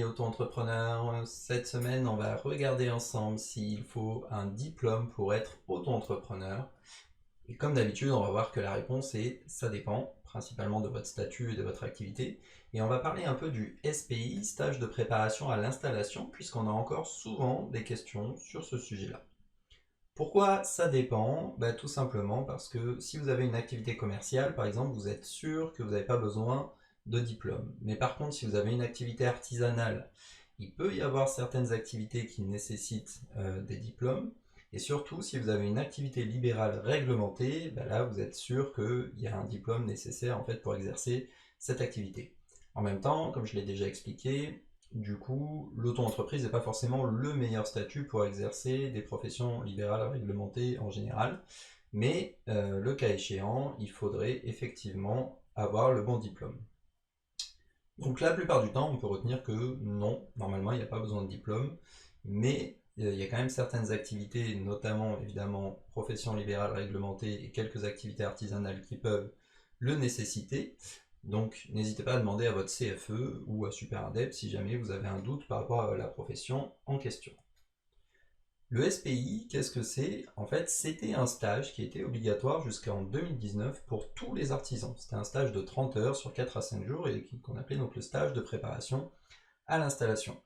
auto-entrepreneur. Cette semaine, on va regarder ensemble s'il faut un diplôme pour être auto-entrepreneur. Et comme d'habitude, on va voir que la réponse est ça dépend, principalement de votre statut et de votre activité. Et on va parler un peu du SPI, stage de préparation à l'installation, puisqu'on a encore souvent des questions sur ce sujet-là. Pourquoi ça dépend? Tout simplement parce que si vous avez une activité commerciale, par exemple, vous êtes sûr que vous n'avez pas besoin de diplôme. Mais par contre, si vous avez une activité artisanale, il peut y avoir certaines activités qui nécessitent des diplômes. Et surtout, si vous avez une activité libérale réglementée, là, vous êtes sûr qu'il y a un diplôme nécessaire en fait pour exercer cette activité. En même temps, comme je l'ai déjà expliqué, du coup, l'auto-entreprise n'est pas forcément le meilleur statut pour exercer des professions libérales réglementées en général, mais le cas échéant, il faudrait effectivement avoir le bon diplôme. Donc la plupart du temps, on peut retenir que non, normalement, il n'y a pas besoin de diplôme, mais il y a quand même certaines activités, notamment évidemment professions libérales réglementées et quelques activités artisanales qui peuvent le nécessiter. Donc n'hésitez pas à demander à votre CFE ou à SuperAdep si jamais vous avez un doute par rapport à la profession en question. Le SPI, qu'est-ce que c'est? En fait, c'était un stage qui était obligatoire jusqu'en 2019 pour tous les artisans. C'était un stage de 30 heures sur 4 à 5 jours et qu'on appelait donc le stage de préparation à l'installation.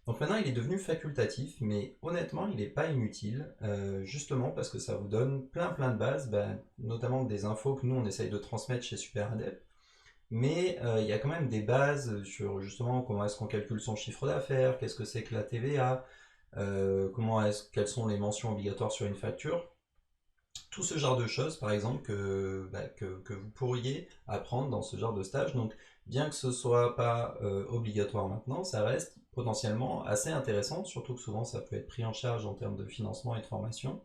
Donc maintenant il est devenu facultatif, mais honnêtement il n'est pas inutile, justement parce que ça vous donne plein de bases, notamment des infos que nous on essaye de transmettre chez SuperAdep, mais il y a quand même des bases sur justement comment est-ce qu'on calcule son chiffre d'affaires, qu'est-ce que c'est que la TVA, quelles sont les mentions obligatoires sur une facture, tout ce genre de choses par exemple que vous pourriez apprendre dans ce genre de stage. Donc bien que ce soit pas obligatoire maintenant, ça reste potentiellement assez intéressant, surtout que souvent ça peut être pris en charge en termes de financement et de formation.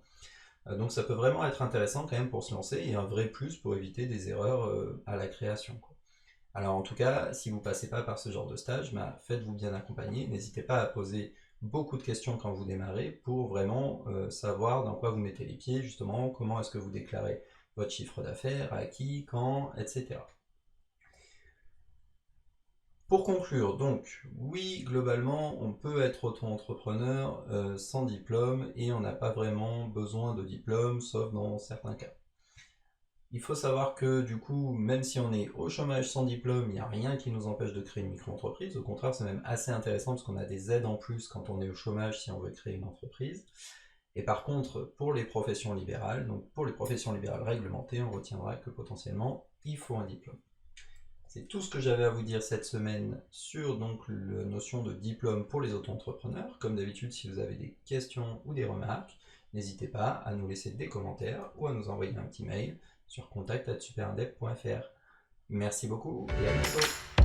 Donc ça peut vraiment être intéressant quand même pour se lancer et un vrai plus pour éviter des erreurs à la création, quoi. Alors en tout cas, si vous ne passez pas par ce genre de stage, faites-vous bien accompagner. N'hésitez pas à poser beaucoup de questions quand vous démarrez pour vraiment savoir dans quoi vous mettez les pieds, justement, comment est-ce que vous déclarez votre chiffre d'affaires, à qui, quand, etc. Pour conclure, donc, oui, globalement, on peut être auto-entrepreneur sans diplôme et on n'a pas vraiment besoin de diplôme, sauf dans certains cas. Il faut savoir que du coup, même si on est au chômage sans diplôme, il n'y a rien qui nous empêche de créer une micro-entreprise. Au contraire, c'est même assez intéressant parce qu'on a des aides en plus quand on est au chômage si on veut créer une entreprise. Et par contre, pour les professions libérales, donc pour les professions libérales réglementées, on retiendra que potentiellement, il faut un diplôme. C'est tout ce que j'avais à vous dire cette semaine sur donc la notion de diplôme pour les auto-entrepreneurs. Comme d'habitude, si vous avez des questions ou des remarques, n'hésitez pas à nous laisser des commentaires ou à nous envoyer un petit mail sur contact@superindep.fr. Merci beaucoup et à bientôt.